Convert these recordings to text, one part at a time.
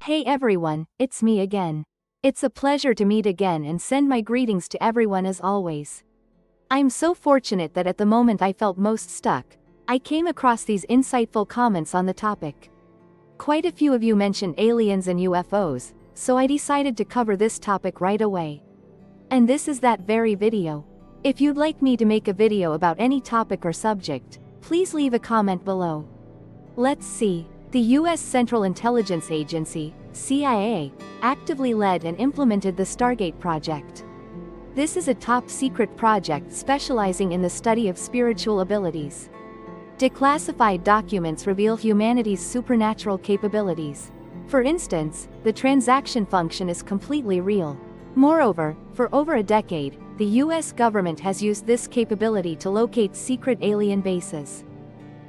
Hey everyone, it's me again. It's a pleasure to meet again and send my greetings to everyone as always. I'm so fortunate that at the moment I felt most stuck, I came across these insightful comments on the topic. Quite a few of you mentioned aliens and UFOs, so I decided to cover this topic right away. And this is that very video. If you'd like me to make a video about any topic or subject, please leave a comment below. Let's see. The U.S. Central Intelligence Agency, CIA, actively led and implemented the Stargate project. This is a top-secret project specializing in the study of spiritual abilities. Declassified documents reveal humanity's supernatural capabilities. For instance, the transaction function is completely real. Moreover, for over a decade, the U.S. government has used this capability to locate secret alien bases.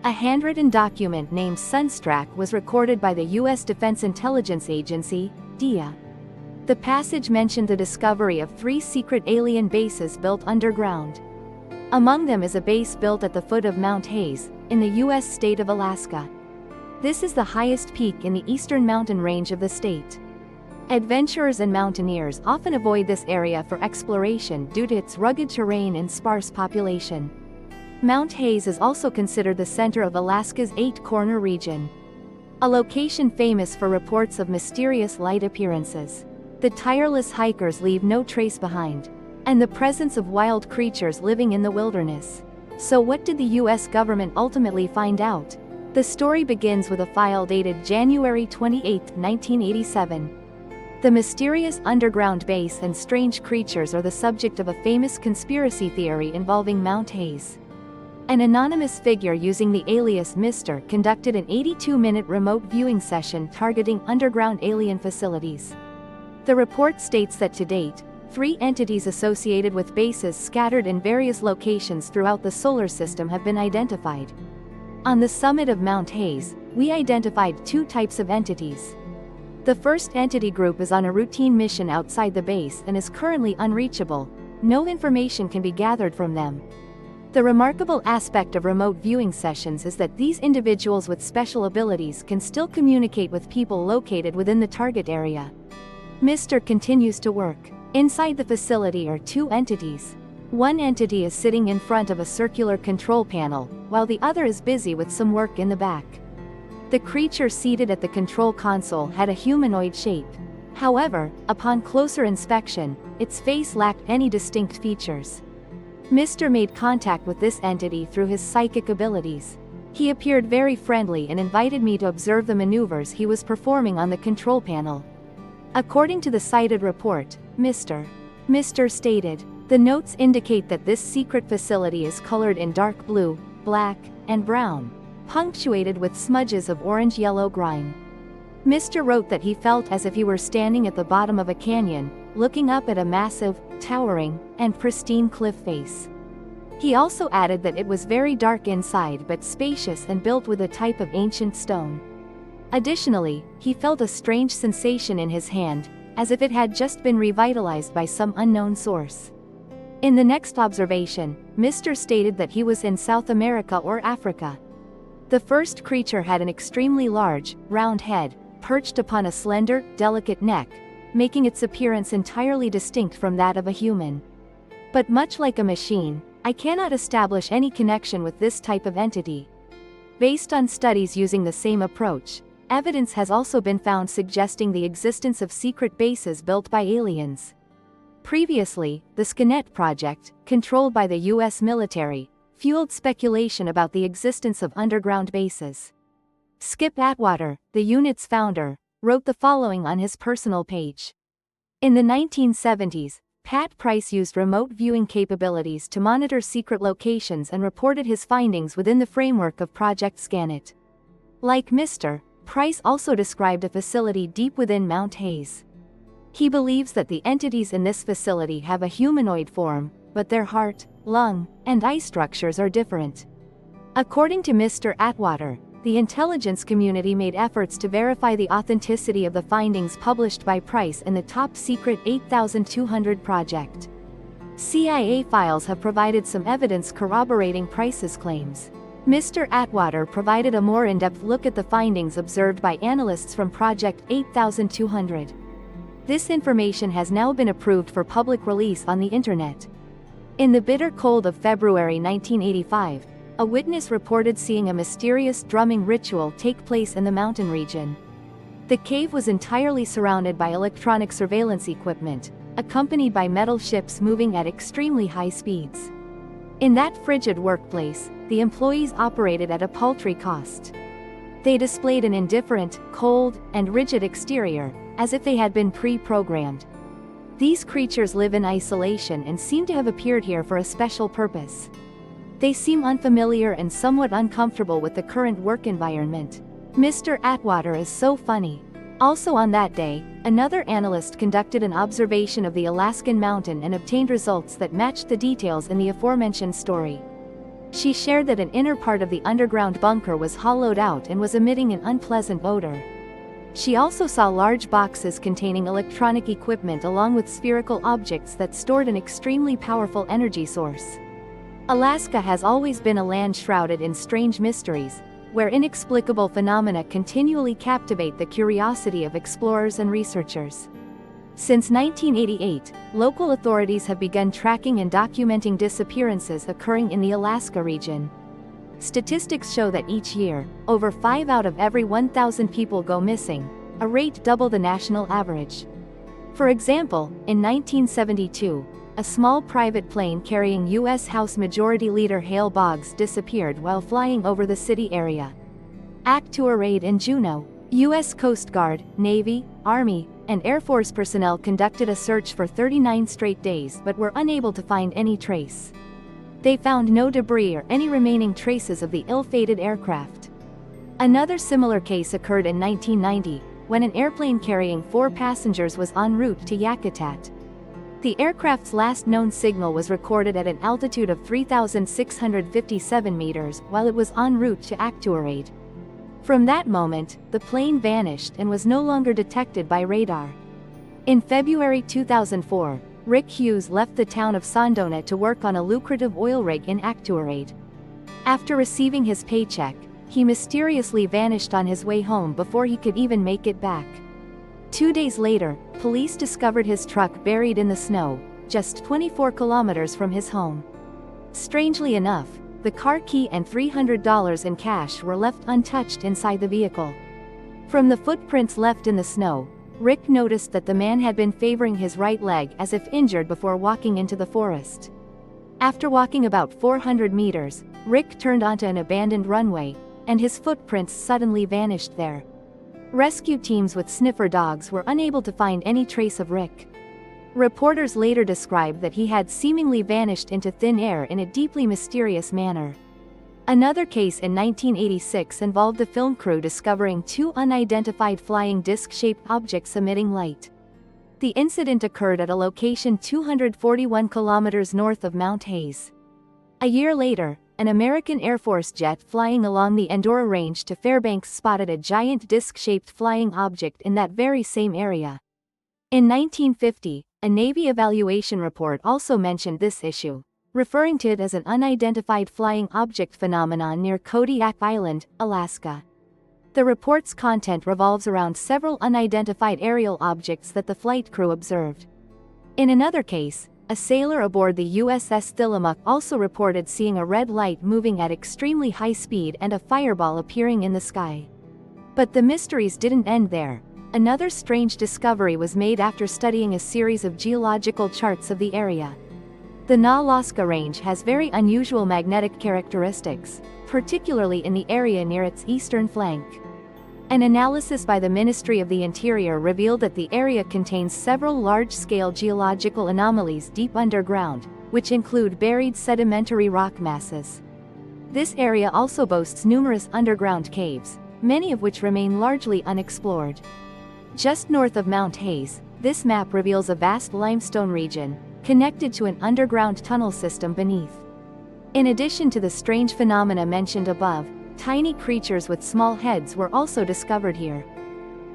A handwritten document named Sunstrack was recorded by the U.S. Defense Intelligence Agency, DIA. The passage mentioned the discovery of 3 secret alien bases built underground. Among them is a base built at the foot of Mount Hayes, in the U.S. state of Alaska. This is the highest peak in the eastern mountain range of the state. Adventurers and mountaineers often avoid this area for exploration due to its rugged terrain and sparse population. Mount Hayes is also considered the center of Alaska's 8-corner region, a location famous for reports of mysterious light appearances. The tireless hikers leave no trace behind, and the presence of wild creatures living in the wilderness. So what did the U.S. government ultimately find out? The story begins with a file dated January 28, 1987. The mysterious underground base and strange creatures are the subject of a famous conspiracy theory involving Mount Hayes. An anonymous figure using the alias Mr. conducted an 82-minute remote viewing session targeting underground alien facilities. The report states that to date, 3 entities associated with bases scattered in various locations throughout the solar system have been identified. On the summit of Mount Hayes, we identified 2 types of entities. The first entity group is on a routine mission outside the base and is currently unreachable. No information can be gathered from them. The remarkable aspect of remote viewing sessions is that these individuals with special abilities can still communicate with people located within the target area. Mr. continues to work. Inside the facility are 2 entities. One entity is sitting in front of a circular control panel, while the other is busy with some work in the back. The creature seated at the control console had a humanoid shape. However, upon closer inspection, its face lacked any distinct features. Mr. made contact with this entity through his psychic abilities. He appeared very friendly and invited me to observe the maneuvers he was performing on the control panel. According to the cited report, Mr. stated, "The notes indicate that this secret facility is colored in dark blue, black, and brown, punctuated with smudges of orange-yellow grime." Mr. wrote that he felt as if he were standing at the bottom of a canyon, looking up at a massive, towering, and pristine cliff face. He also added that it was very dark inside but spacious and built with a type of ancient stone. Additionally, he felt a strange sensation in his hand, as if it had just been revitalized by some unknown source. In the next observation, Mr. stated that he was in South America or Africa. The first creature had an extremely large, round head, perched upon a slender, delicate neck, making its appearance entirely distinct from that of a human. But much like a machine, I cannot establish any connection with this type of entity. Based on studies using the same approach, evidence has also been found suggesting the existence of secret bases built by aliens. Previously, the Skynet project, controlled by the U.S. military, fueled speculation about the existence of underground bases. Skip Atwater, the unit's founder, wrote the following on his personal page. In the 1970s, Pat Price used remote viewing capabilities to monitor secret locations and reported his findings within the framework of Project Skynet. Like Mr. Price also described a facility deep within Mount Hayes. He believes that the entities in this facility have a humanoid form, but their heart, lung, and eye structures are different. According to Mr. Atwater, the intelligence community made efforts to verify the authenticity of the findings published by Price in the top-secret 8200 project. CIA files have provided some evidence corroborating Price's claims. Mr. Atwater provided a more in-depth look at the findings observed by analysts from Project 8200. This information has now been approved for public release on the internet. In the bitter cold of February 1985, a witness reported seeing a mysterious drumming ritual take place in the mountain region. The cave was entirely surrounded by electronic surveillance equipment, accompanied by metal ships moving at extremely high speeds. In that frigid workplace, the employees operated at a paltry cost. They displayed an indifferent, cold, and rigid exterior, as if they had been pre-programmed. These creatures live in isolation and seem to have appeared here for a special purpose. They seem unfamiliar and somewhat uncomfortable with the current work environment. Mr. Atwater is so funny. Also on that day, another analyst conducted an observation of the Alaskan mountain and obtained results that matched the details in the aforementioned story. She shared that an inner part of the underground bunker was hollowed out and was emitting an unpleasant odor. She also saw large boxes containing electronic equipment along with spherical objects that stored an extremely powerful energy source. Alaska has always been a land shrouded in strange mysteries, where inexplicable phenomena continually captivate the curiosity of explorers and researchers. Since 1988, local authorities have begun tracking and documenting disappearances occurring in the Alaska region. Statistics show that each year, over 5 out of every 1,000 people go missing, a rate double the national average. For example, in 1972, a small private plane carrying U.S. House Majority Leader Hale Boggs disappeared while flying over the city area. To a raid in Juneau, U.S. Coast Guard, Navy, Army, and Air Force personnel conducted a search for 39 straight days but were unable to find any trace. They found no debris or any remaining traces of the ill-fated aircraft. Another similar case occurred in 1990, when an airplane carrying 4 passengers was en route to Yakutat. The aircraft's last known signal was recorded at an altitude of 3,657 meters while it was en route to Actuarade. From that moment, the plane vanished and was no longer detected by radar. In February 2004, Rick Hughes left the town of Sondona to work on a lucrative oil rig in Actuarade. After receiving his paycheck, he mysteriously vanished on his way home before he could even make it back. 2 days later, police discovered his truck buried in the snow, just 24 kilometers from his home. Strangely enough, the car key and $300 in cash were left untouched inside the vehicle. From the footprints left in the snow, Rick noticed that the man had been favoring his right leg as if injured before walking into the forest. After walking about 400 meters, Rick turned onto an abandoned runway, and his footprints suddenly vanished there. Rescue teams with sniffer dogs were unable to find any trace of Rick. Reporters later described that he had seemingly vanished into thin air in a deeply mysterious manner. Another case in 1986 involved the film crew discovering 2 unidentified flying disc-shaped objects emitting light. The incident occurred at a location 241 kilometers north of Mount Hayes. A year later, an American Air Force jet flying along the Endora Range to Fairbanks spotted a giant disc-shaped flying object in that very same area. In 1950, a Navy evaluation report also mentioned this issue, referring to it as an unidentified flying object phenomenon near Kodiak Island, Alaska. The report's content revolves around several unidentified aerial objects that the flight crew observed. In another case, a sailor aboard the USS Tillamook also reported seeing a red light moving at extremely high speed and a fireball appearing in the sky. But the mysteries didn't end there. Another strange discovery was made after studying a series of geological charts of the area. The Alaska Range has very unusual magnetic characteristics, particularly in the area near its eastern flank. An analysis by the Ministry of the Interior revealed that the area contains several large-scale geological anomalies deep underground, which include buried sedimentary rock masses. This area also boasts numerous underground caves, many of which remain largely unexplored. Just north of Mount Hayes, this map reveals a vast limestone region, connected to an underground tunnel system beneath. In addition to the strange phenomena mentioned above, tiny creatures with small heads were also discovered here.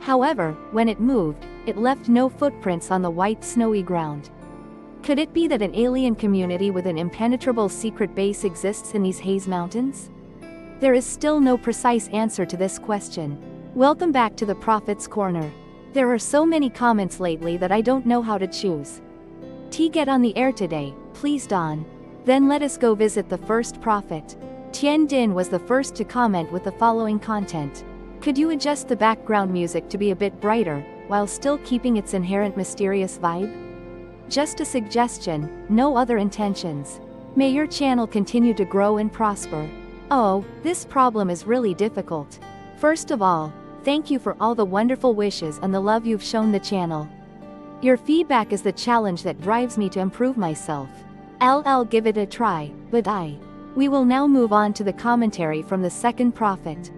However, when it moved, it left no footprints on the white snowy ground. Could it be that an alien community with an impenetrable secret base exists in these Hayes Mountains? There is still no precise answer to this question. Welcome back to the Prophet's Corner. There are so many comments lately that I don't know how to choose. Get on the air today, please Don. Then let us go visit the first prophet. Tien Din was the first to comment with the following content. Could you adjust the background music to be a bit brighter, while still keeping its inherent mysterious vibe? Just a suggestion, no other intentions. May your channel continue to grow and prosper. Oh, this problem is really difficult. First of all, thank you for all the wonderful wishes and the love you've shown the channel. Your feedback is the challenge that drives me to improve myself. I'll give it a try, but we will now move on to the commentary from the second prophet.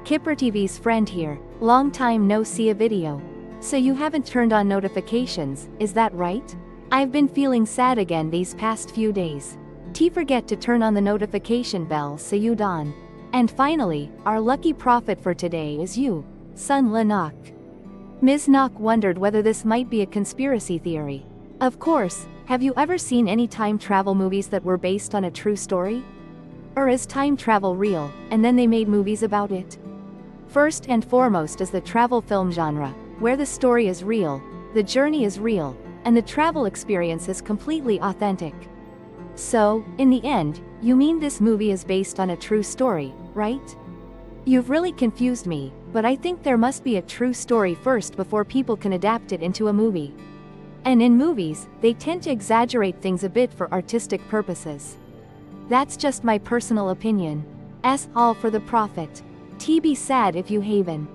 Kipper TV's friend here, long time no see a video. So you haven't turned on notifications, is that right? I've been feeling sad again these past few days. Forget to turn on the notification bell so you don. And finally, our lucky prophet for today is you, Sun Lanok. Ms. Nok wondered whether this might be a conspiracy theory. Of course, have you ever seen any time travel movies that were based on a true story? Or is time travel real, and then they made movies about it? First and foremost is the travel film genre, where the story is real, the journey is real, and the travel experience is completely authentic. So, in the end, you mean this movie is based on a true story, right? You've really confused me, but I think there must be a true story first before people can adapt it into a movie. And in movies, they tend to exaggerate things a bit for artistic purposes. That's just my personal opinion. All for the prophet. Be sad if you haven.